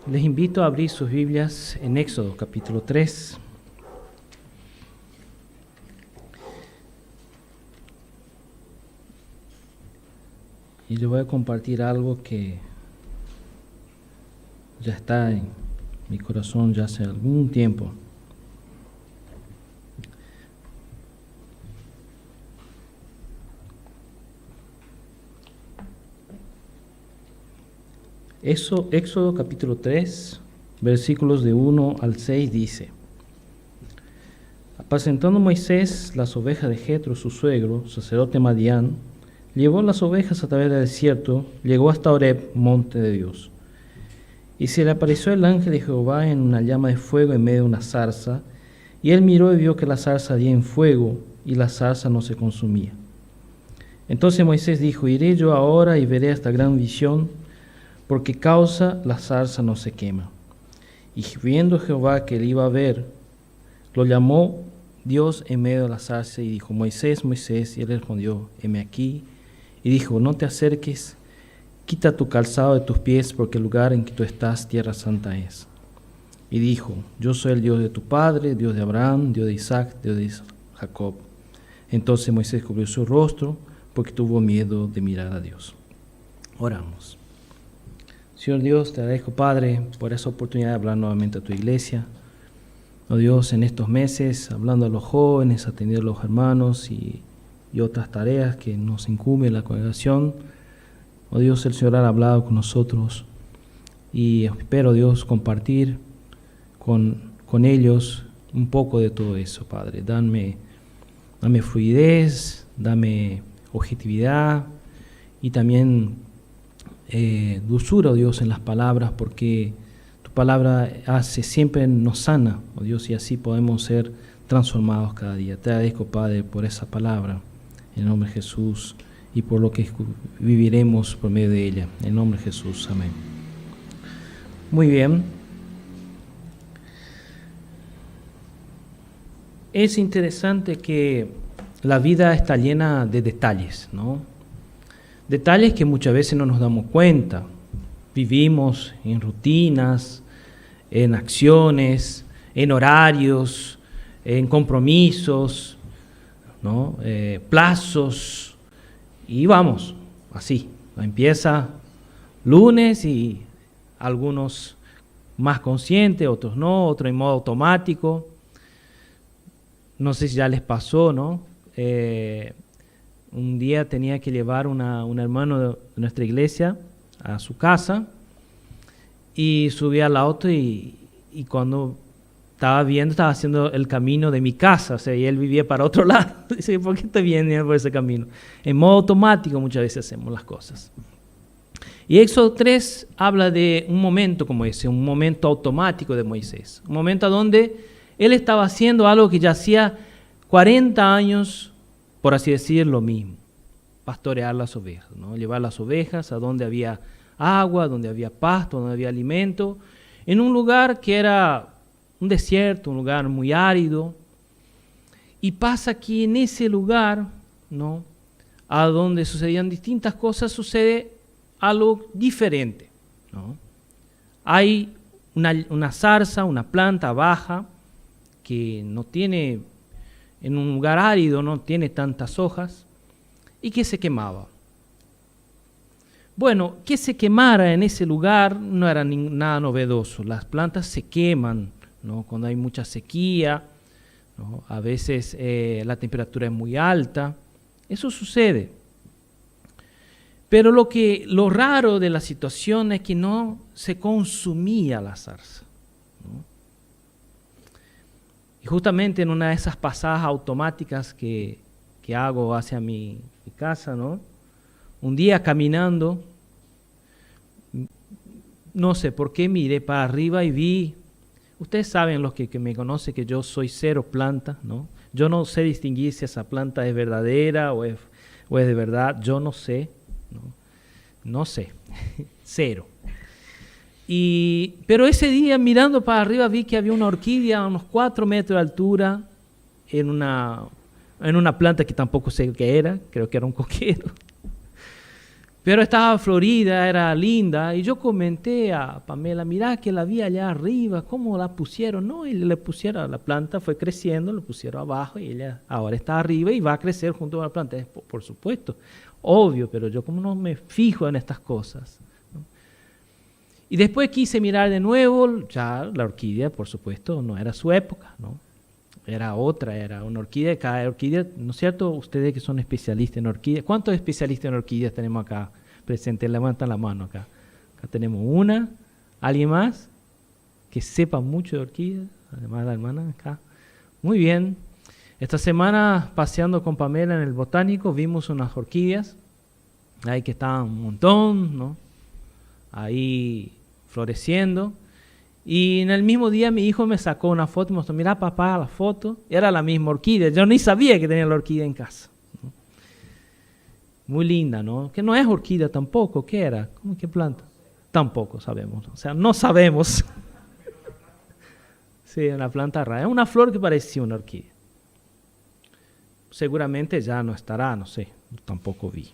Les invito a abrir sus Biblias en Éxodo capítulo 3. Y les voy a compartir algo que ya está en mi corazón ya hace algún tiempo. Éxodo capítulo 3, versículos de 1 al 6 dice: Apacentando Moisés las ovejas de Jetro, su suegro, sacerdote Madián, llevó las ovejas a través del desierto, llegó hasta Horeb, monte de Dios. Y se le apareció el ángel de Jehová en una llama de fuego en medio de una zarza, y él miró y vio que la zarza ardía en fuego, y la zarza no se consumía. Entonces Moisés dijo: Iré yo ahora y veré esta gran visión, porque causa la zarza no se quema. Y viendo Jehová que él iba a ver, lo llamó Dios en medio de la zarza y dijo: Moisés, Moisés. Y él respondió: heme aquí. Y dijo: no te acerques, quita tu calzado de tus pies, porque el lugar en que tú estás, tierra santa es. Y dijo: yo soy el Dios de tu padre, Dios de Abraham, Dios de Isaac, Dios de Jacob. Entonces Moisés cubrió su rostro, porque tuvo miedo de mirar a Dios. Oramos. Señor Dios, te agradezco, Padre, por esa oportunidad de hablar nuevamente a tu iglesia. Oh Dios, en estos meses, hablando a los jóvenes, atendiendo a los hermanos y otras tareas que nos incumben la congregación. Oh Dios, el Señor ha hablado con nosotros y espero, Dios, compartir con ellos un poco de todo eso, Padre. Dame fluidez, dame objetividad y también dulzura, oh Dios, en las palabras, porque tu palabra siempre nos sana, oh Dios, y así podemos ser transformados cada día. Te agradezco, Padre, por esa palabra, en el nombre de Jesús, y por lo que viviremos por medio de ella. En el nombre de Jesús, amén. Muy bien. Es interesante que la vida está llena de detalles, ¿no? Detalles que muchas veces no nos damos cuenta. Vivimos en rutinas, en acciones, en horarios, en compromisos, ¿no? Plazos, y vamos, así. Empieza lunes y algunos más conscientes, otros no, otros en modo automático. No sé si ya les pasó, ¿no? Un día tenía que llevar un hermano de nuestra iglesia a su casa y subí al auto y cuando estaba haciendo el camino de mi casa, o sea, y él vivía para otro lado. Dice: ¿por qué estoy viendo por ese camino? En modo automático muchas veces hacemos las cosas. Y Éxodo 3 habla de un momento como ese, un momento automático de Moisés, un momento donde él estaba haciendo algo que ya hacía 40 años, por así decir, lo mismo: pastorear las ovejas, ¿no? Llevar las ovejas a donde había agua, donde había pasto, donde había alimento, en un lugar que era un desierto, un lugar muy árido. Y pasa que en ese lugar, ¿no?, a donde sucedían distintas cosas, sucede algo diferente, ¿no? Hay una zarza, una planta baja, que no tiene, en un lugar árido, no tiene tantas hojas, y que se quemaba. Bueno, que se quemara en ese lugar no era nada novedoso. Las plantas se queman, ¿no?, cuando hay mucha sequía, ¿no? A veces la temperatura es muy alta. Eso sucede. Pero lo raro de la situación es que no se consumía la zarza, ¿no? Y justamente en una de esas pasadas automáticas que hago hacia mi casa, ¿no?, un día caminando, no sé por qué miré para arriba y vi, ustedes saben, los que me conocen, que yo soy cero planta, ¿no? Yo no sé distinguir si esa planta es verdadera o es de verdad, yo no sé, no sé, cero. Pero ese día, mirando para arriba, vi que había una orquídea a unos 4 metros de altura en una planta que tampoco sé qué era, creo que era un coquero. Pero estaba florida, era linda, y yo comenté a Pamela, mirá que la vi allá arriba, ¿cómo la pusieron? No, y le pusieron, la planta fue creciendo, lo pusieron abajo y ella ahora está arriba y va a crecer junto a la planta. Por supuesto, obvio, pero yo como no me fijo en estas cosas, ¿no? Y después quise mirar de nuevo, ya la orquídea, por supuesto, no era su época, ¿no? Era otra, era una orquídea. Cada orquídea, ¿no es cierto? Ustedes que son especialistas en orquídeas. ¿Cuántos especialistas en orquídeas tenemos acá presentes? Levantan la mano acá. Acá tenemos una. ¿Alguien más que sepa mucho de orquídeas? Además de la hermana acá. Muy bien. Esta semana, paseando con Pamela en el botánico, vimos unas orquídeas. Ahí que estaban un montón, ¿no? Ahí floreciendo. Y en el mismo día mi hijo me sacó una foto y me mostró, mirá papá, la foto. Era la misma orquídea. Yo ni sabía que tenía la orquídea en casa, ¿no? Muy linda, ¿no? Que no es orquídea tampoco. ¿Qué era? ¿Cómo que planta? Tampoco sabemos. O sea, no sabemos. Sí, una planta rara. Es una flor que parecía una orquídea. Seguramente ya no estará, no sé. Tampoco vi.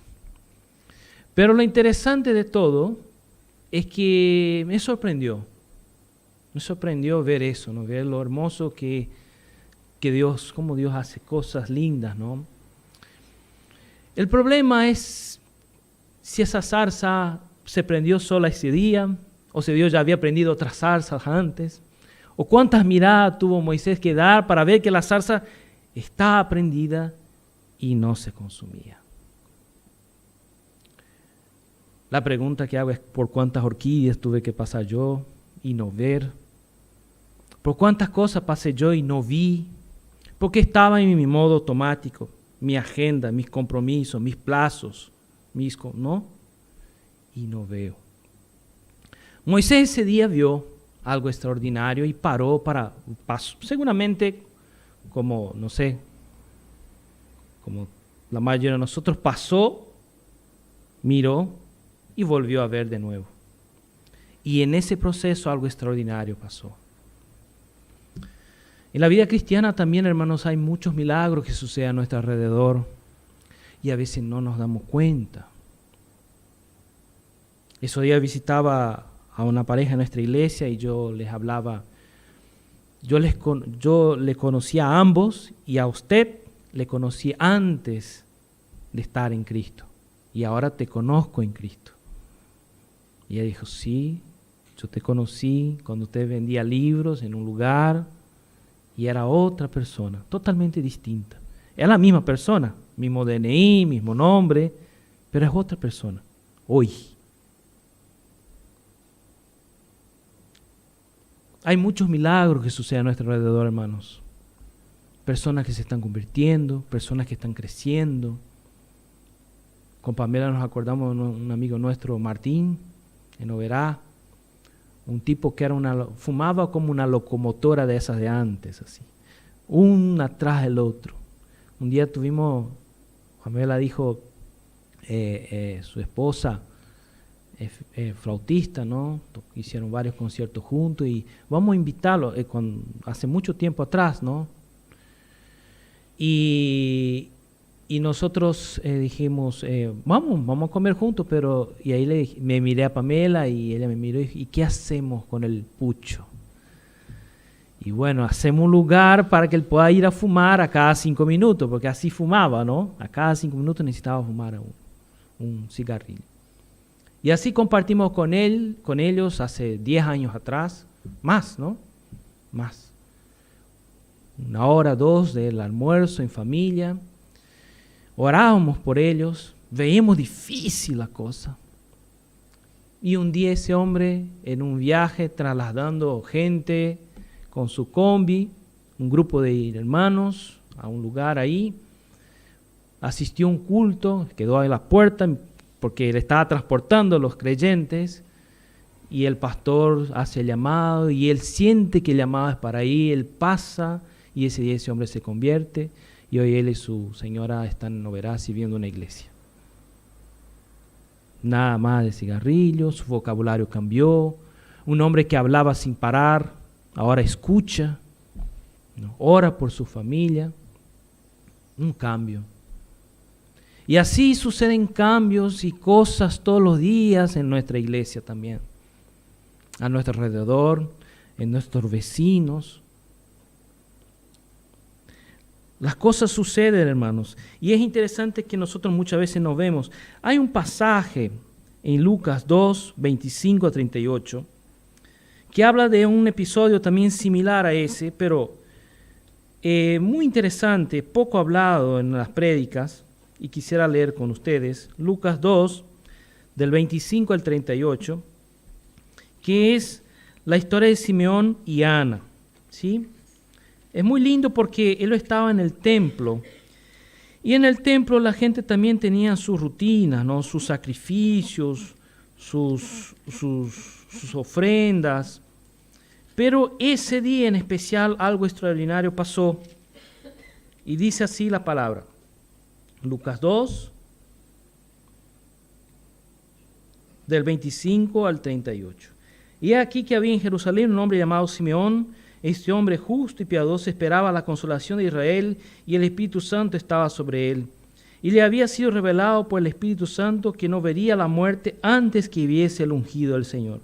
Pero lo interesante de todo es que me sorprendió. Me sorprendió ver eso, ¿no? Ver lo hermoso que Dios, cómo Dios hace cosas lindas, ¿no? El problema es si esa zarza se prendió sola ese día, o si Dios ya había prendido otras zarzas antes, o cuántas miradas tuvo Moisés que dar para ver que la zarza estaba prendida y no se consumía. La pregunta que hago es por cuántas orquídeas tuve que pasar yo y no ver. ¿Por cuántas cosas pasé yo y no vi? Porque estaba en mi modo automático, mi agenda, mis compromisos, mis plazos, ¿no? Y no veo. Moisés ese día vio algo extraordinario y paró seguramente como, no sé, como la mayoría de nosotros pasó, miró y volvió a ver de nuevo. Y en ese proceso algo extraordinario pasó. En la vida cristiana también, hermanos, hay muchos milagros que suceden a nuestro alrededor y a veces no nos damos cuenta. Ese día visitaba a una pareja en nuestra iglesia y yo les hablaba, yo le conocía a ambos y a usted le conocí antes de estar en Cristo y ahora te conozco en Cristo. Y ella dijo, sí, yo te conocí cuando usted vendía libros en un lugar y era otra persona, totalmente distinta. Es la misma persona, mismo DNI, mismo nombre, pero es otra persona, hoy. Hay muchos milagros que suceden a nuestro alrededor, hermanos. Personas que se están convirtiendo, personas que están creciendo. Con Pamela nos acordamos de un amigo nuestro, Martín, en Oberá. Un tipo que fumaba como una locomotora de esas de antes, así. Uno atrás del otro. Un día Pamela dijo, su esposa, flautista, ¿no? Hicieron varios conciertos juntos y vamos a invitarlo, hace mucho tiempo atrás, ¿no? Y nosotros dijimos, vamos a comer juntos, y ahí me miré a Pamela y ella me miró y ¿qué hacemos con el pucho? Y bueno, hacemos un lugar para que él pueda ir a fumar a cada 5 minutos, porque así fumaba, ¿no? A cada 5 minutos necesitaba fumar un cigarrillo. Y así compartimos con ellos hace 10 años atrás, más, ¿no? Más. 1 hora, 2 del almuerzo en familia. Orábamos por ellos, veíamos difícil la cosa. Y un día ese hombre, en un viaje, trasladando gente con su combi, un grupo de hermanos a un lugar ahí, asistió a un culto, quedó en la puerta porque él estaba transportando a los creyentes y el pastor hace el llamado y él siente que el llamado es para ahí, él pasa y ese día ese hombre se convierte. Y hoy él y su señora están en Oberá sirviendo una iglesia. Nada más de cigarrillos, su vocabulario cambió. Un hombre que hablaba sin parar, ahora escucha, ¿no? Ora por su familia. Un cambio. Y así suceden cambios y cosas todos los días en nuestra iglesia también, a nuestro alrededor, en nuestros vecinos. Las cosas suceden, hermanos, y es interesante que nosotros muchas veces nos vemos. Hay un pasaje en Lucas 2, 25 a 38, que habla de un episodio también similar a ese, pero muy interesante, poco hablado en las prédicas, y quisiera leer con ustedes, Lucas 2, del 25 al 38, que es la historia de Simeón y Ana, ¿sí? Es muy lindo porque él estaba en el templo, y en el templo la gente también tenía sus rutinas, ¿no? Sus sacrificios, sus ofrendas, pero ese día en especial algo extraordinario pasó, y dice así la palabra. Lucas 2, del 25 al 38. Y aquí que había en Jerusalén un hombre llamado Simeón. Este hombre justo y piadoso esperaba la consolación de Israel, y el Espíritu Santo estaba sobre él. Y le había sido revelado por el Espíritu Santo que no vería la muerte antes que viese el ungido del Señor.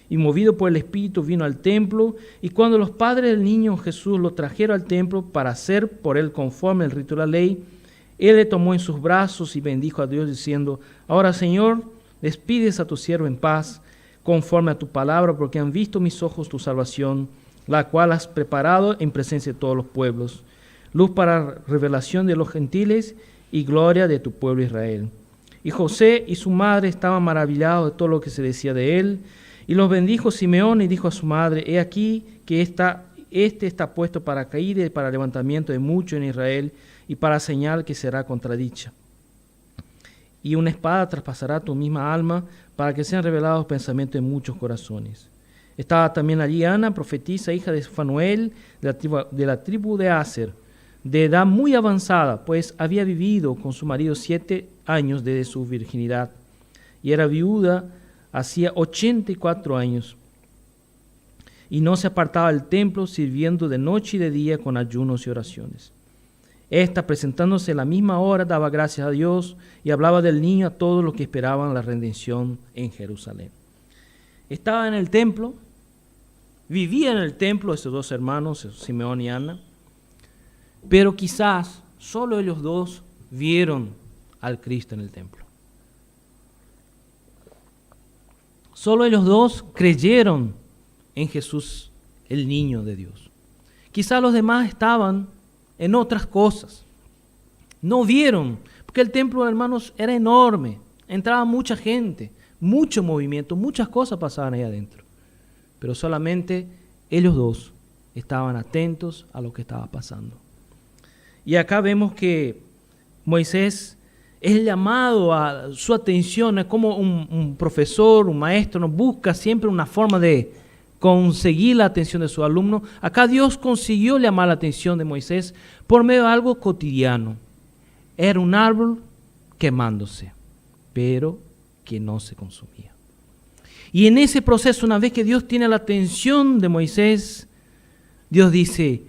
Y movido por el Espíritu vino al templo, y cuando los padres del niño Jesús lo trajeron al templo para hacer por él conforme el rito de la ley, él le tomó en sus brazos y bendijo a Dios diciendo: Ahora, Señor, despides a tu siervo en paz, conforme a tu palabra, porque han visto mis ojos tu salvación, la cual has preparado en presencia de todos los pueblos, luz para revelación de los gentiles y gloria de tu pueblo Israel. Y José y su madre estaban maravillados de todo lo que se decía de él, y los bendijo Simeón y dijo a su madre: He aquí que este está puesto para caída y para levantamiento de muchos en Israel, y para señal que será contradicha. Y una espada traspasará tu misma alma, para que sean revelados los pensamientos de muchos corazones. Estaba también allí Ana, profetisa, hija de Fanuel, de la tribu de Aser, de edad muy avanzada, pues había vivido con su marido 7 años desde su virginidad, y era viuda hacía 84 años. Y no se apartaba del templo, sirviendo de noche y de día con ayunos y oraciones. Esta, presentándose a la misma hora, daba gracias a Dios y hablaba del niño a todos los que esperaban la redención en Jerusalén. Estaba en el templo, vivía en el templo esos dos hermanos, Simeón y Ana, pero quizás solo ellos dos vieron al Cristo en el templo. Solo ellos dos creyeron en Jesús, el niño de Dios. Quizás los demás estaban en otras cosas. No vieron, porque el templo, hermanos, era enorme. Entraba mucha gente, mucho movimiento, muchas cosas pasaban ahí adentro. Pero solamente ellos dos estaban atentos a lo que estaba pasando. Y acá vemos que Moisés es llamado a su atención, es como un profesor, un maestro, nos busca siempre una forma de conseguir la atención de su alumno. Acá Dios consiguió llamar la atención de Moisés por medio de algo cotidiano. Era un árbol quemándose, pero que no se consumía. Y en ese proceso, una vez que Dios tiene la atención de Moisés, Dios dice: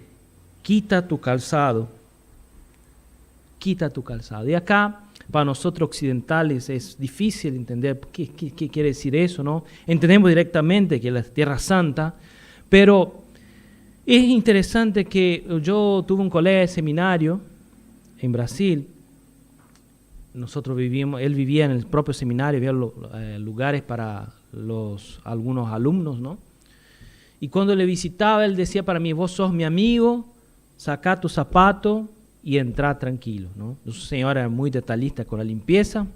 quita tu calzado. Quita tu calzado. Y acá, para nosotros occidentales, es difícil entender qué quiere decir eso, ¿no? Entendemos directamente que es la Tierra Santa, pero es interesante que yo tuve un colega de seminario en Brasil. Él vivía en el propio seminario, había lugares para algunos alumnos, ¿no? Y cuando le visitaba, él decía para mí: vos sos mi amigo, sacá tu zapato y entrá tranquilo, ¿no? Su señora era muy detallista con la limpieza,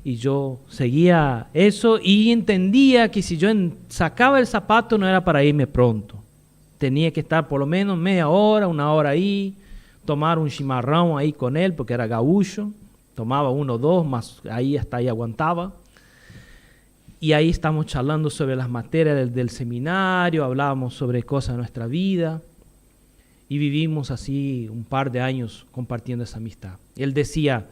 y yo seguía eso y entendía que si yo sacaba el zapato no era para irme pronto. Tenía que estar por lo menos media hora, una hora ahí, tomar un chimarrón ahí con él, porque era gaúcho, tomaba 1 o 2, más hasta ahí aguantaba. Y ahí estamos charlando sobre las materias del seminario, hablábamos sobre cosas de nuestra vida, y vivimos así un par de años compartiendo esa amistad. Él decía: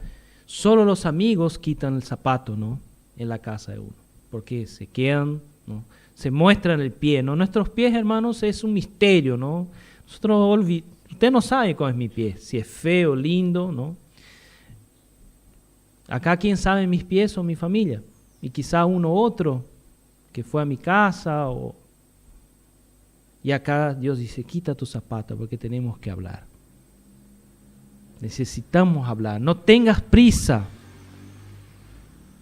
solo los amigos quitan el zapato, ¿no?, en la casa de uno, porque se quedan, ¿no?, se muestran el pie, ¿no? Nuestros pies, hermanos, es un misterio, ¿no? Usted no sabe cómo es mi pie, si es feo, lindo, ¿no? Acá quién sabe mis pies o mi familia. Y quizá uno u otro que fue a mi casa. Y acá Dios dice, quita tus zapatos porque tenemos que hablar. Necesitamos hablar. No tengas prisa.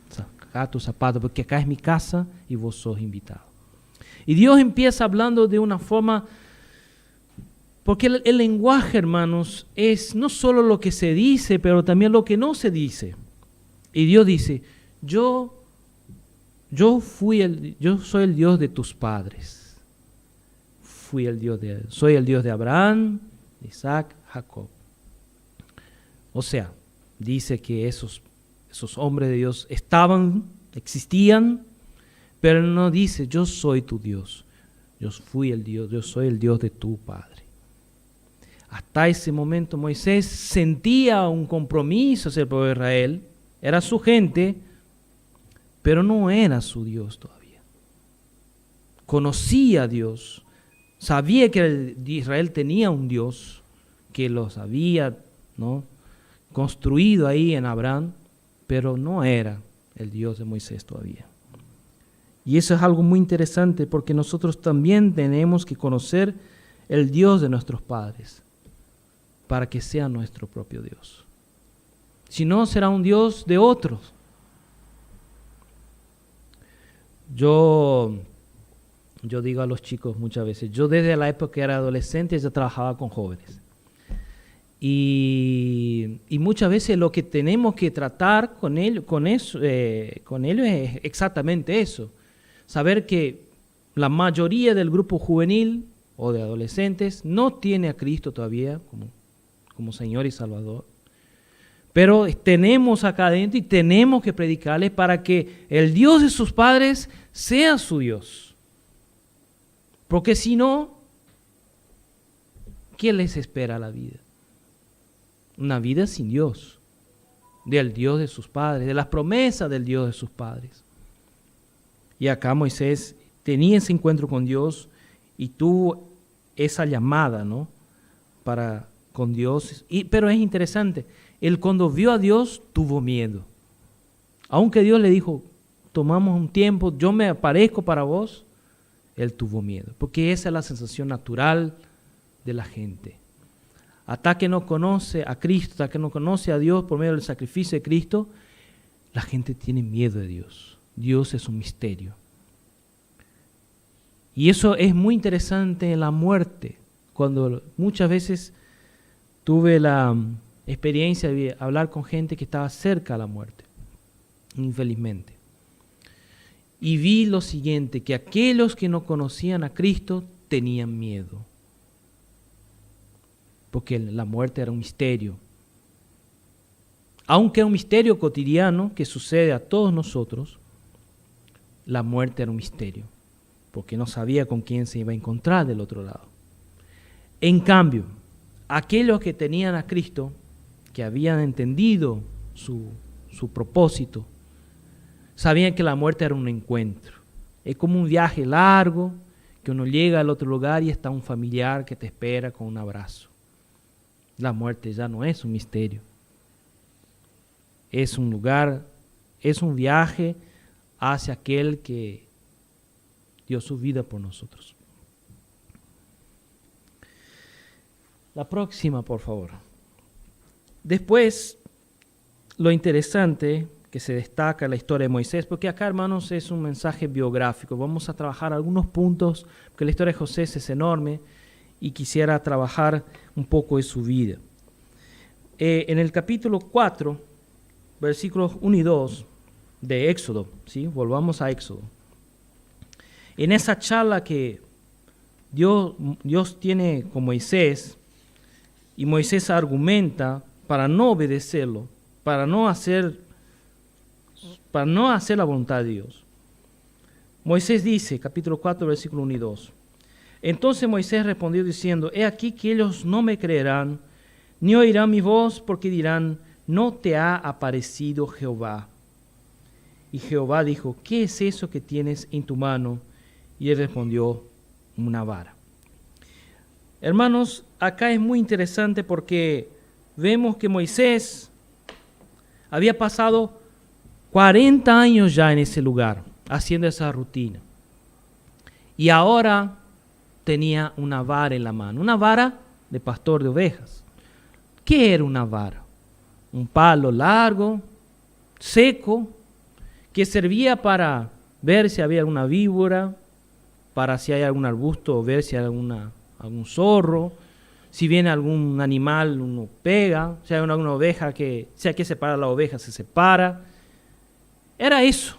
Saca tus zapatos porque acá es mi casa y vos sos invitado. Y Dios empieza hablando de una forma, porque el lenguaje, hermanos, es no solo lo que se dice, pero también lo que no se dice. Y Dios dice, yo soy el Dios de tus padres. Soy el Dios de Abraham, Isaac, Jacob. O sea, dice que esos hombres de Dios existían, pero no dice, yo soy tu Dios. Yo soy el Dios de tu padre. Hasta ese momento Moisés sentía un compromiso hacia el pueblo de Israel. Era su gente, pero no era su Dios todavía. Conocía a Dios. Sabía que Israel tenía un Dios que los había, ¿no?, construido ahí en Abraham, pero no era el Dios de Moisés todavía. Y eso es algo muy interesante porque nosotros también tenemos que conocer el Dios de nuestros padres para que sea nuestro propio Dios. Si no, será un Dios de otros. Yo digo a los chicos muchas veces, yo desde la época que era adolescente ya trabajaba con jóvenes. Y muchas veces lo que tenemos que tratar con ellos es exactamente eso. Saber que la mayoría del grupo juvenil o de adolescentes no tiene a Cristo todavía como Señor y Salvador. Pero tenemos acá adentro y tenemos que predicarles para que el Dios de sus padres sea su Dios. Porque si no, ¿qué les espera la vida? Una vida sin Dios, del Dios de sus padres, de las promesas del Dios de sus padres. Y acá Moisés tenía ese encuentro con Dios y tuvo esa llamada, ¿no?, con Dios. Pero es interesante, él cuando vio a Dios tuvo miedo. Aunque Dios le dijo, tomamos un tiempo, yo me aparezco para vos, él tuvo miedo, porque esa es la sensación natural de la gente. Hasta que no conoce a Cristo, hasta que no conoce a Dios por medio del sacrificio de Cristo, la gente tiene miedo de Dios. Dios es un misterio. Y eso es muy interesante en la muerte, cuando muchas veces tuve la experiencia de hablar con gente que estaba cerca a la muerte, infelizmente. Y vi lo siguiente, que aquellos que no conocían a Cristo tenían miedo. Porque la muerte era un misterio. Aunque era un misterio cotidiano que sucede a todos nosotros, la muerte era un misterio, porque no sabía con quién se iba a encontrar del otro lado. En cambio, aquellos que tenían a Cristo, que habían entendido su propósito, sabían que la muerte era un encuentro. Es como un viaje largo, que uno llega al otro lugar y está un familiar que te espera con un abrazo. La muerte ya no es un misterio. Es un lugar, es un viaje hacia aquel que dio su vida por nosotros. La próxima, por favor. Después, lo interesante que se destaca en la historia de Moisés, porque acá, hermanos, es un mensaje biográfico. Vamos a trabajar algunos puntos, porque la historia de José es enorme y quisiera trabajar un poco de su vida. En el capítulo 4, versículos 1 y 2 de Éxodo, ¿sí? Volvamos a Éxodo. En esa charla que Dios tiene con Moisés, y Moisés argumenta para no obedecerlo, para no hacer la voluntad de Dios. Moisés dice, capítulo 4, versículo 1 y 2. Entonces Moisés respondió diciendo, he aquí que ellos no me creerán, ni oirán mi voz, porque dirán, no te ha aparecido Jehová. Y Jehová dijo, ¿qué es eso que tienes en tu mano? Y él respondió, una vara. Hermanos, acá es muy interesante porque vemos que Moisés, había pasado 40 años ya en ese lugar, haciendo esa rutina. Y ahora tenía una vara en la mano, una vara de pastor de ovejas. ¿Qué era una vara? Un palo largo, seco, que servía para ver si había alguna víbora, para si hay algún arbusto o ver si hay algún zorro, si viene algún animal uno pega, si hay alguna oveja si hay que separar la oveja se separa. Era eso,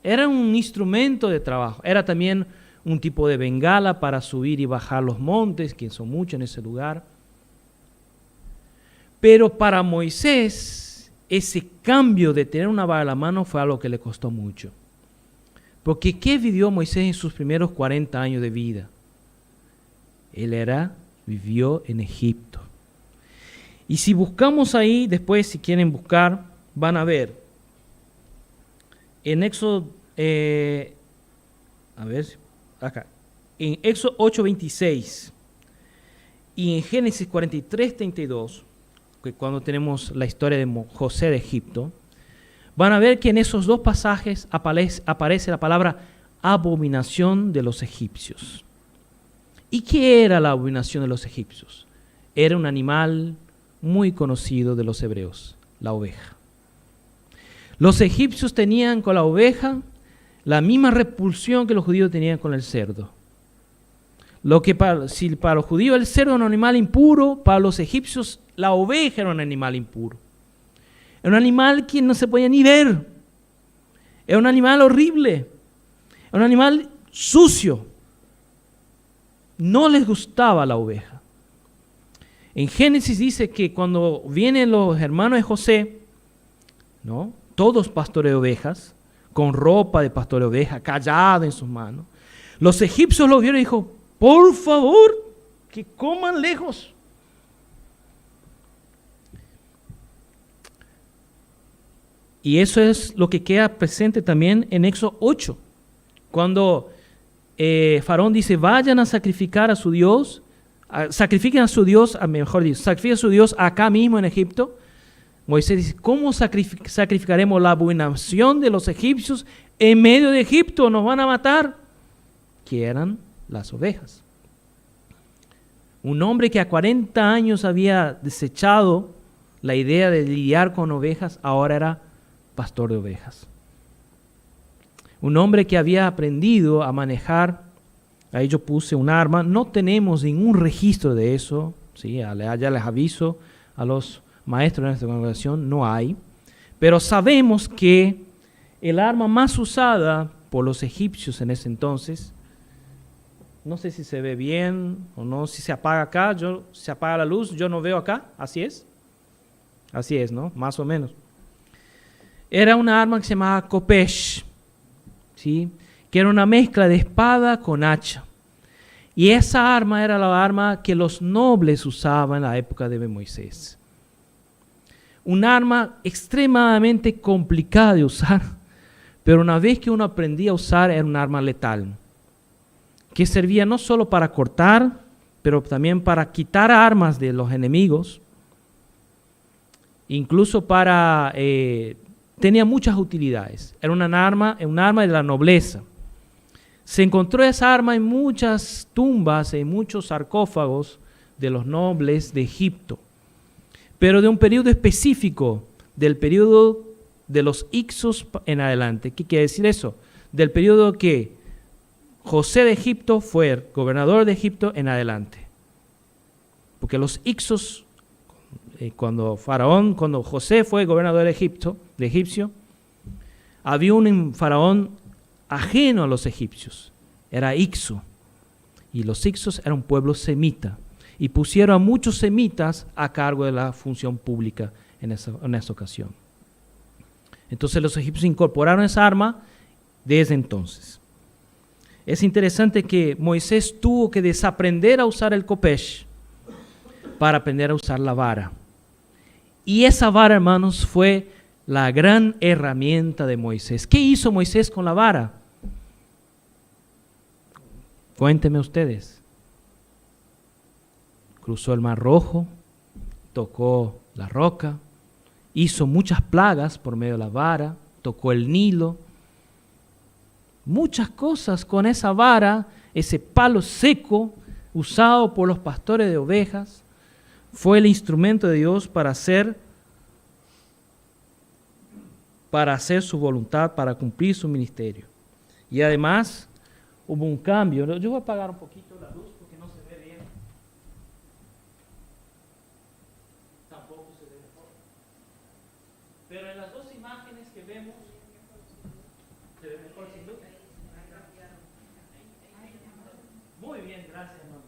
era un instrumento de trabajo, era también un tipo de bengala para subir y bajar los montes, que son muchos en ese lugar. Pero para Moisés, ese cambio de tener una vara en la mano fue algo que le costó mucho. Porque ¿qué vivió Moisés en sus primeros 40 años de vida? Vivió en Egipto. Y si buscamos ahí, después si quieren buscar, van a ver. En Éxodo, acá. En Éxodo 8:26 y en Génesis 43:32, que cuando tenemos la historia de José de Egipto, van a ver que en esos dos pasajes aparece la palabra abominación de los egipcios. ¿Y qué era la abominación de los egipcios? Era un animal muy conocido de los hebreos, la oveja. Los egipcios tenían con la oveja la misma repulsión que los judíos tenían con el cerdo. Si para los judíos el cerdo era un animal impuro, para los egipcios la oveja era un animal impuro. Era un animal que no se podía ni ver. Era un animal horrible. Era un animal sucio. No les gustaba la oveja. En Génesis dice que cuando vienen los hermanos de José, ¿no? Todos pastores de ovejas, con ropa de pastor de oveja, callado en sus manos. Los egipcios lo vieron y dijo, por favor, que coman lejos. Y eso es lo que queda presente también en Éxodo 8, cuando Faraón dice, vayan a sacrificar a su Dios, sacrifiquen a su Dios, sacrifiquen a su Dios acá mismo en Egipto. Moisés dice, ¿cómo sacrificaremos la abominación de los egipcios en medio de Egipto? Nos van a matar. Que eran las ovejas. Un hombre que a 40 años había desechado la idea de lidiar con ovejas, ahora era pastor de ovejas. Un hombre que había aprendido a manejar, ahí yo puse un arma, no tenemos ningún registro de eso, ¿sí? Ya les aviso a los maestros de nuestra congregación, no hay, pero sabemos que el arma más usada por los egipcios en ese entonces, no sé si se ve bien o no, si se apaga acá, se apaga la luz, yo no veo acá, así es, ¿no? Más o menos. Era una arma que se llamaba kopesh, ¿sí? Que era una mezcla de espada con hacha. Y esa arma era la arma que los nobles usaban en la época de Moisés. Un arma extremadamente complicada de usar, pero una vez que uno aprendía a usar era un arma letal, que servía no solo para cortar, pero también para quitar armas de los enemigos, incluso tenía muchas utilidades. Era un arma de la nobleza. Se encontró esa arma en muchas tumbas, en muchos sarcófagos de los nobles de Egipto, pero de un periodo específico, del periodo de los Ixos en adelante. ¿Qué quiere decir eso? Del periodo que José de Egipto fue gobernador de Egipto en adelante. Porque los Ixos, cuando José fue gobernador de egipcio, había un faraón ajeno a los egipcios, era Ixo, y los Ixos eran un pueblo semita, y pusieron a muchos semitas a cargo de la función pública en esa ocasión. Entonces los egipcios incorporaron esa arma desde entonces. Es interesante que Moisés tuvo que desaprender a usar el kopesh para aprender a usar la vara. Y esa vara, hermanos, fue la gran herramienta de Moisés. ¿Qué hizo Moisés con la vara? Cuéntenme ustedes. Cruzó el Mar Rojo, tocó la roca hizo muchas plagas por medio de la vara, tocó el Nilo, muchas cosas con esa vara, ese palo seco usado por los pastores de ovejas, fue el instrumento de Dios para hacer su voluntad, para cumplir su ministerio. Y además hubo un cambio. Yo voy a apagar un poquito la luz porque no se ve bien. Tampoco se ve mejor. Pero en las dos imágenes que vemos, ¿se ve mejor sin luz? Muy bien, gracias, hermano.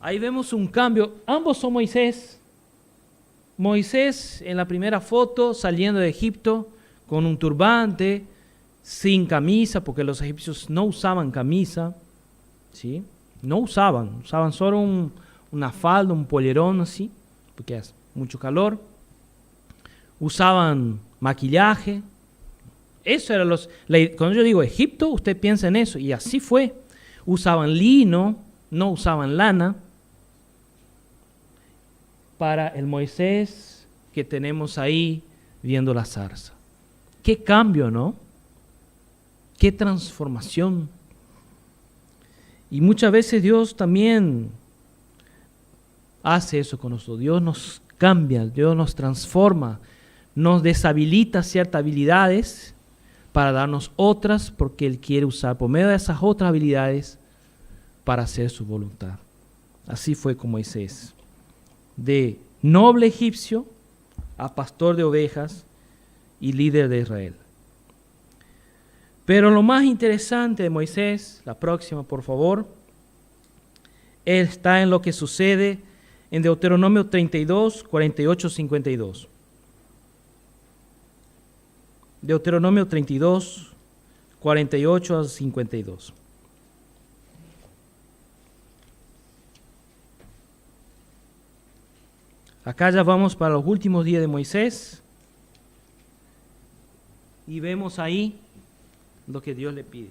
Ahí vemos un cambio. Ambos son Moisés. Moisés en la primera foto saliendo de Egipto con un turbante, sin camisa, porque los egipcios no usaban camisa, ¿sí? No usaban solo una falda, un polerón así, porque hace mucho calor. Usaban maquillaje. Eso era cuando yo digo Egipto, usted piensa en eso, y así fue. Usaban lino, no usaban lana. Para el Moisés que tenemos ahí viendo la zarza. Qué cambio, ¿no? Qué transformación. Y muchas veces Dios también hace eso con nosotros. Dios nos cambia, Dios nos transforma, nos deshabilita ciertas habilidades para darnos otras, porque Él quiere usar por medio de esas otras habilidades para hacer su voluntad. Así fue con Moisés. De noble egipcio a pastor de ovejas y líder de Israel. Pero lo más interesante de Moisés, la próxima por favor, está en lo que sucede en Deuteronomio 32, 48, 52. Deuteronomio 32, 48 a 52. Acá ya vamos para los últimos días de Moisés y vemos ahí lo que Dios le pide.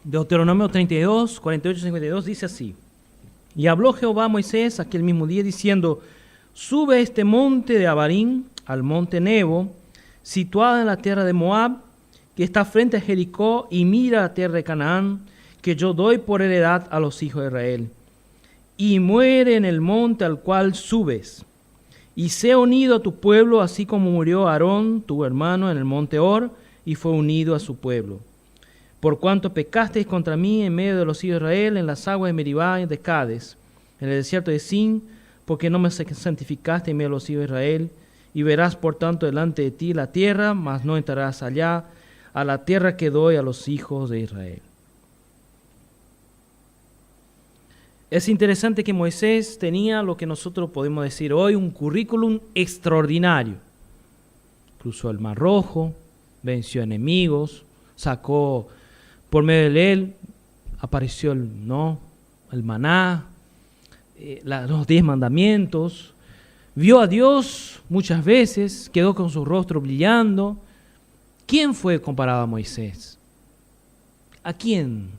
Deuteronomio 32, 48, 52 dice así: Y habló Jehová a Moisés aquel mismo día diciendo: Sube a este monte de Abarim, al monte Nebo, situado en la tierra de Moab, que está frente a Jericó, y mira la tierra de Canaán, que yo doy por heredad a los hijos de Israel. Y muere en el monte al cual subes, y sea unido a tu pueblo, así como murió Aarón, tu hermano, en el monte Hor, y fue unido a su pueblo. Por cuanto pecasteis contra mí en medio de los hijos de Israel, en las aguas de Meribá y de Cades, en el desierto de Sin, porque no me santificaste en medio de los hijos de Israel, y verás por tanto delante de ti la tierra, mas no entrarás allá, a la tierra que doy a los hijos de Israel. Es interesante que Moisés tenía lo que nosotros podemos decir hoy, un currículum extraordinario. Cruzó el Mar Rojo, venció enemigos, sacó, por medio de él, apareció el maná, los 10 mandamientos, vio a Dios muchas veces, quedó con su rostro brillando. ¿Quién fue comparado a Moisés? ¿A quién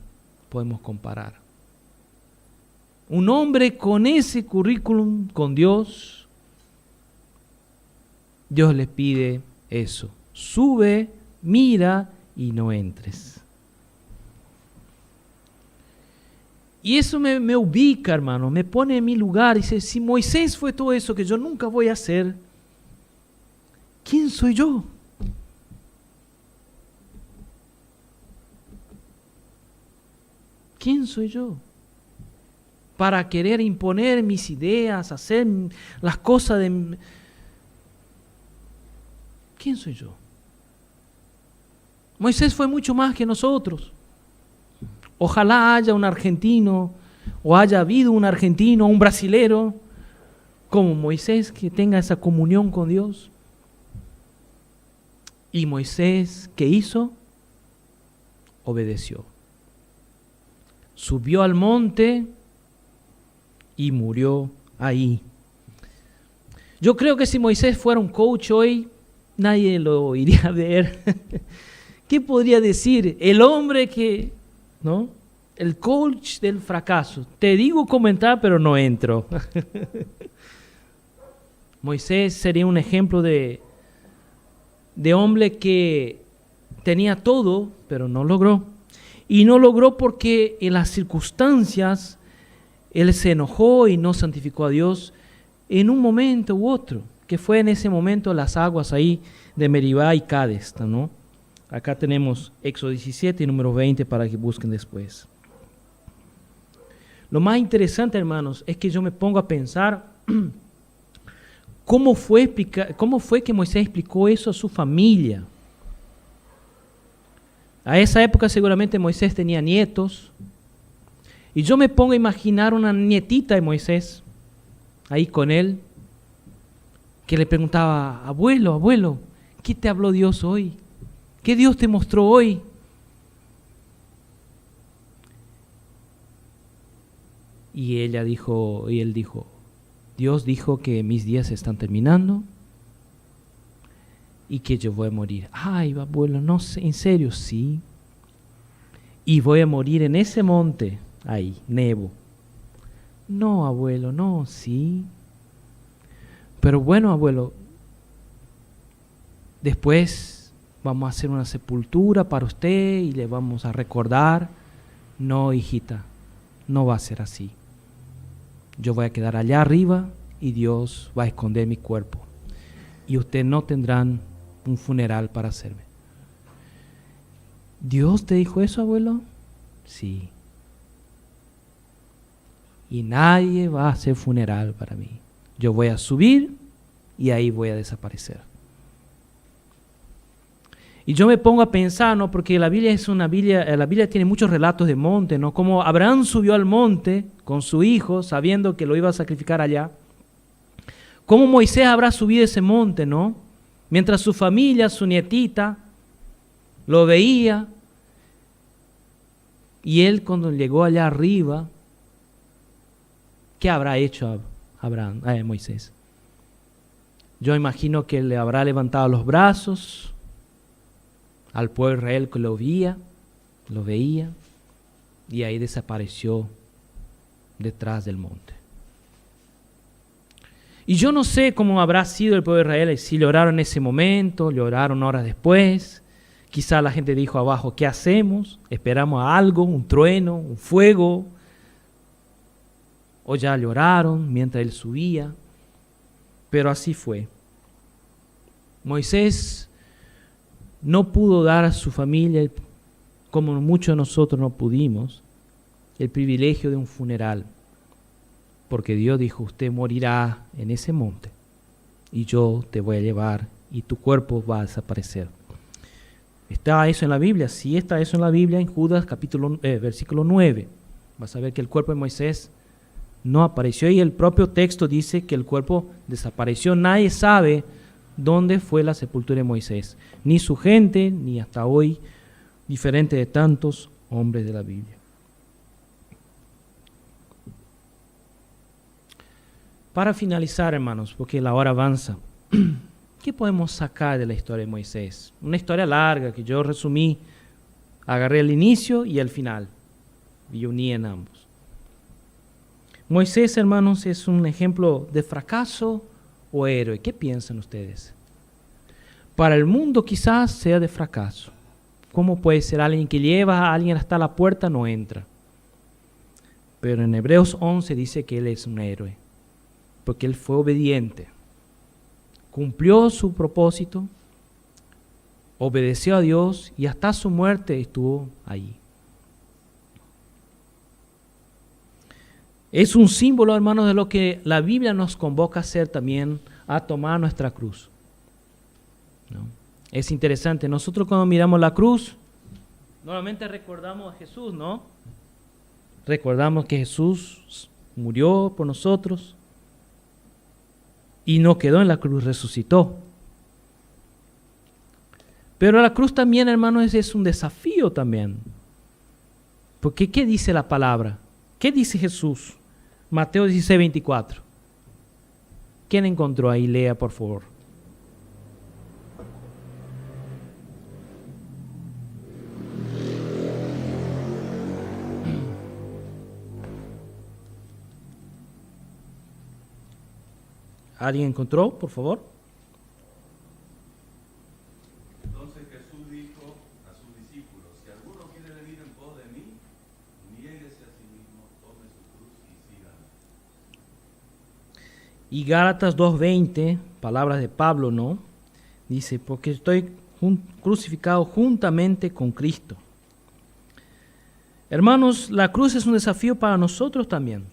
podemos comparar? Un hombre con ese currículum con Dios, Dios le pide eso: sube, mira y no entres. Y eso me ubica, hermano, me pone en mi lugar. Dice, si Moisés fue todo eso que yo nunca voy a hacer, ¿quién soy yo? ¿Quién soy yo? Para querer imponer mis ideas, hacer las cosas de... ¿Quién soy yo? Moisés fue mucho más que nosotros. Ojalá haya un argentino, o haya habido un argentino, un brasilero, como Moisés, que tenga esa comunión con Dios. Y Moisés, ¿qué hizo? Obedeció. Subió al monte y murió ahí. Yo creo que si Moisés fuera un coach hoy, nadie lo iría a ver. ¿Qué podría decir? El hombre que, ¿no? el coach del fracaso. Te digo comentar, pero no entro. Moisés sería un ejemplo de hombre que tenía todo, pero no logró. Y no logró porque en las circunstancias él se enojó y no santificó a Dios en un momento u otro, que fue en ese momento las aguas ahí de Meribá y Cades, ¿no? Acá tenemos Éxodo 17 y número 20 para que busquen después. Lo más interesante, hermanos, es que yo me pongo a pensar cómo fue que Moisés explicó eso a su familia. A esa época seguramente Moisés tenía nietos. Y yo me pongo a imaginar una nietita de Moisés ahí con él, que le preguntaba, abuelo, abuelo, ¿qué te habló Dios hoy? ¿Qué Dios te mostró hoy? Y él dijo, Dios dijo que mis días están terminando y que yo voy a morir. Ay, abuelo, no sé, en serio, sí. Y voy a morir en ese monte, ahí, Nebo. No, abuelo, no, sí. Pero bueno, abuelo, después vamos a hacer una sepultura para usted y le vamos a recordar. No, hijita, no va a ser así. Yo voy a quedar allá arriba y Dios va a esconder mi cuerpo. Y ustedes no tendrán un funeral para hacerme. ¿Dios te dijo eso, abuelo? Sí. Y nadie va a hacer funeral para mí. Yo voy a subir y ahí voy a desaparecer. Y yo me pongo a pensar, ¿no? Porque la Biblia tiene muchos relatos de monte, ¿no? Como Abraham subió al monte con su hijo, sabiendo que lo iba a sacrificar allá. ¿Cómo Moisés habrá subido ese monte, no? Mientras su familia, su nietita, lo veía. Y él cuando llegó allá arriba, ¿qué habrá hecho Moisés? Yo imagino que le habrá levantado los brazos al pueblo de Israel que lo veía, y ahí desapareció detrás del monte. Y yo no sé cómo habrá sido el pueblo de Israel, si lloraron en ese momento, lloraron horas después. Quizá la gente dijo abajo, ¿qué hacemos? ¿Esperamos a algo, un trueno, un fuego? O ya lloraron mientras él subía. Pero así fue. Moisés no pudo dar a su familia, como muchos de nosotros no pudimos, el privilegio de un funeral. Porque Dios dijo, usted morirá en ese monte y yo te voy a llevar y tu cuerpo va a desaparecer. ¿Está eso en la Biblia? Sí, está eso en la Biblia, en Judas versículo 9. Vas a ver que el cuerpo de Moisés no apareció y el propio texto dice que el cuerpo desapareció. Nadie sabe dónde fue la sepultura de Moisés, ni su gente, ni hasta hoy, diferente de tantos hombres de la Biblia. Para finalizar, hermanos, porque la hora avanza, ¿qué podemos sacar de la historia de Moisés? Una historia larga que yo resumí, agarré el inicio y el final y uní en ambos. Moisés, hermanos, es un ejemplo de fracaso o héroe. ¿Qué piensan ustedes? Para el mundo quizás sea de fracaso. ¿Cómo puede ser alguien que lleva a alguien hasta la puerta no entra? Pero en Hebreos 11 dice que él es un héroe, porque él fue obediente, cumplió su propósito, obedeció a Dios y hasta su muerte estuvo allí. Es un símbolo, hermanos, de lo que la Biblia nos convoca a hacer también, a tomar nuestra cruz, ¿no? Es interesante, nosotros cuando miramos la cruz, normalmente recordamos a Jesús, ¿no? Recordamos que Jesús murió por nosotros y no quedó en la cruz, resucitó. Pero la cruz también, hermanos, es un desafío también. Porque ¿qué dice la palabra? ¿Qué dice Jesús? Mateo 16, 24. ¿Quién encontró ahí? Lea, por favor. ¿Alguien encontró, por favor? Entonces Jesús dijo a sus discípulos, si alguno quiere venir en pos de mí, niéguese a sí mismo, tome su cruz y sígame. Y Gálatas 2:20, palabras de Pablo, ¿no? Dice, porque estoy crucificado juntamente con Cristo. Hermanos, la cruz es un desafío para nosotros también.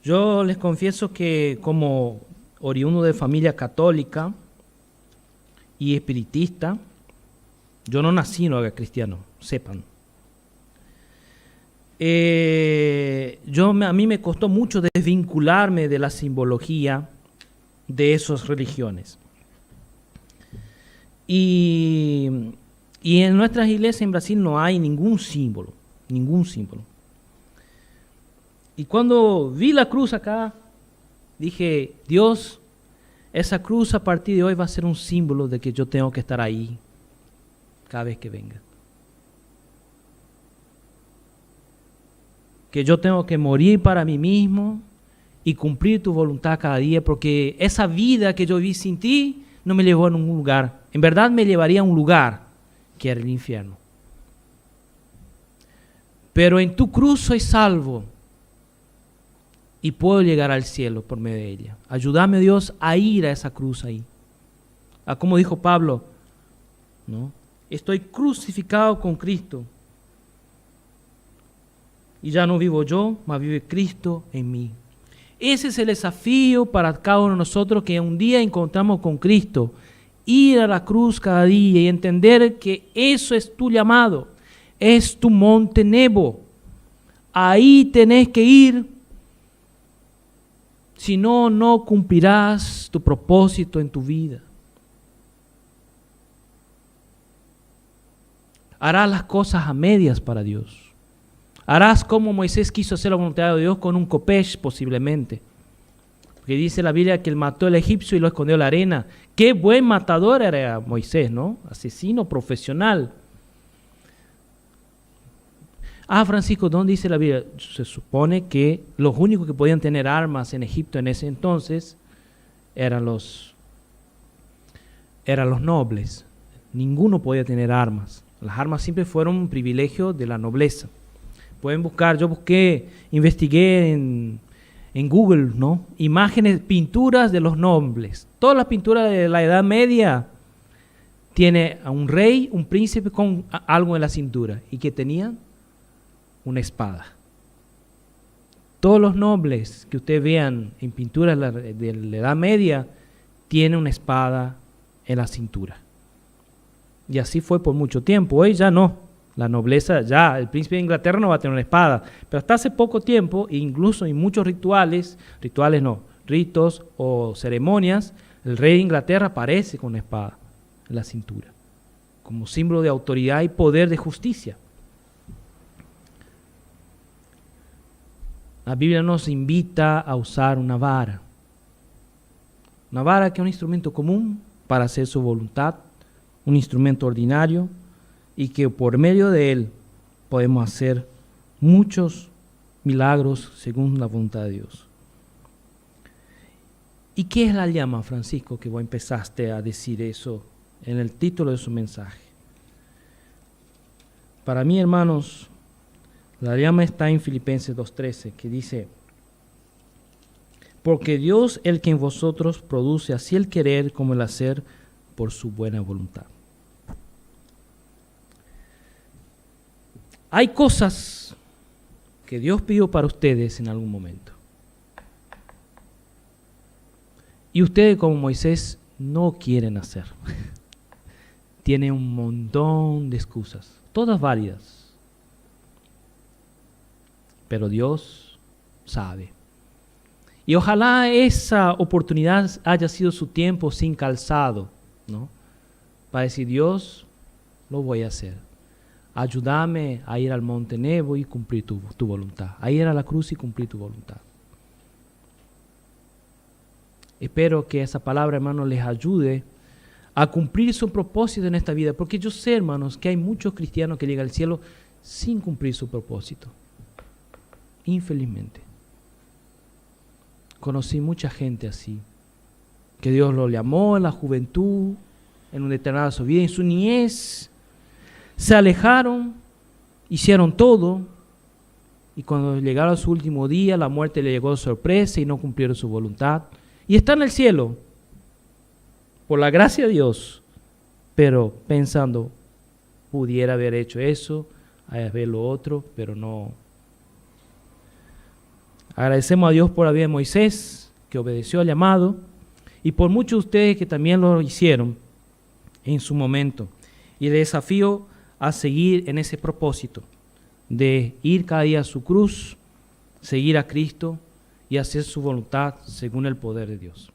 Yo les confieso que como oriundo de familia católica y espiritista, yo no nací en hogar cristiano, sepan. A mí me costó mucho desvincularme de la simbología de esas religiones. Y en nuestras iglesias en Brasil no hay ningún símbolo. Y cuando vi la cruz acá, dije, Dios, esa cruz a partir de hoy va a ser un símbolo de que yo tengo que estar ahí cada vez que venga. Que yo tengo que morir para mí mismo y cumplir tu voluntad cada día, porque esa vida que yo viví sin ti no me llevó a ningún lugar. En verdad me llevaría a un lugar que era el infierno. Pero en tu cruz soy salvo y puedo llegar al cielo por medio de ella. Ayúdame, Dios, a ir a esa cruz ahí. Como dijo Pablo, ¿no? Estoy crucificado con Cristo. Y ya no vivo yo, mas vive Cristo en mí. Ese es el desafío para cada uno de nosotros que un día encontramos con Cristo. Ir a la cruz cada día y entender que eso es tu llamado. Es tu monte Nebo. Ahí tenés que ir. Si no, no cumplirás tu propósito en tu vida. Harás las cosas a medias para Dios. Harás como Moisés quiso hacer la voluntad de Dios con un copesh posiblemente. Porque dice la Biblia que él mató al egipcio y lo escondió en la arena. Qué buen matador era Moisés, ¿no? Asesino profesional. Francisco, ¿dónde dice la Biblia? Se supone que los únicos que podían tener armas en Egipto en ese entonces eran los nobles. Ninguno podía tener armas. Las armas siempre fueron un privilegio de la nobleza. Pueden buscar, yo investigué en Google, ¿no? Imágenes, pinturas de los nobles. Todas las pinturas de la Edad Media tiene a un rey, un príncipe con algo en la cintura. ¿Y qué tenían? Una espada. Todos los nobles que ustedes vean en pinturas de la Edad Media tienen una espada en la cintura. Y así fue por mucho tiempo. Hoy ya no. La nobleza ya, el príncipe de Inglaterra no va a tener una espada. Pero hasta hace poco tiempo, incluso en muchos ritos o ceremonias, el rey de Inglaterra aparece con una espada en la cintura, como símbolo de autoridad y poder de justicia. La Biblia nos invita a usar una vara. Una vara que es un instrumento común para hacer su voluntad, un instrumento ordinario, y que por medio de él podemos hacer muchos milagros según la voluntad de Dios. ¿Y qué es la llama, Francisco, que vos empezaste a decir eso en el título de su mensaje? Para mí, hermanos, la llama está en Filipenses 2:13, que dice, porque Dios el que en vosotros produce así el querer como el hacer por su buena voluntad. Hay cosas que Dios pidió para ustedes en algún momento. Y ustedes como Moisés no quieren hacer. Tienen un montón de excusas, todas válidas. Pero Dios sabe. Y ojalá esa oportunidad haya sido su tiempo sin calzado, ¿no? Para decir, Dios, lo voy a hacer. Ayúdame a ir al monte Nebo y cumplir tu voluntad. A ir a la cruz y cumplir tu voluntad. Espero que esa palabra, hermanos, les ayude a cumplir su propósito en esta vida. Porque yo sé, hermanos, que hay muchos cristianos que llegan al cielo sin cumplir su propósito. Infelizmente. Conocí mucha gente así, que Dios lo llamó en la juventud, en una determinada su vida, en su niñez. Se alejaron, hicieron todo, y cuando llegaron a su último día, la muerte le llegó de sorpresa y no cumplieron su voluntad. Y está en el cielo, por la gracia de Dios, pero pensando, pudiera haber hecho eso, haber lo otro, pero no. Agradecemos a Dios por la vida de Moisés, que obedeció al llamado, y por muchos de ustedes que también lo hicieron en su momento. Y les desafío a seguir en ese propósito de ir cada día a su cruz, seguir a Cristo y hacer su voluntad según el poder de Dios.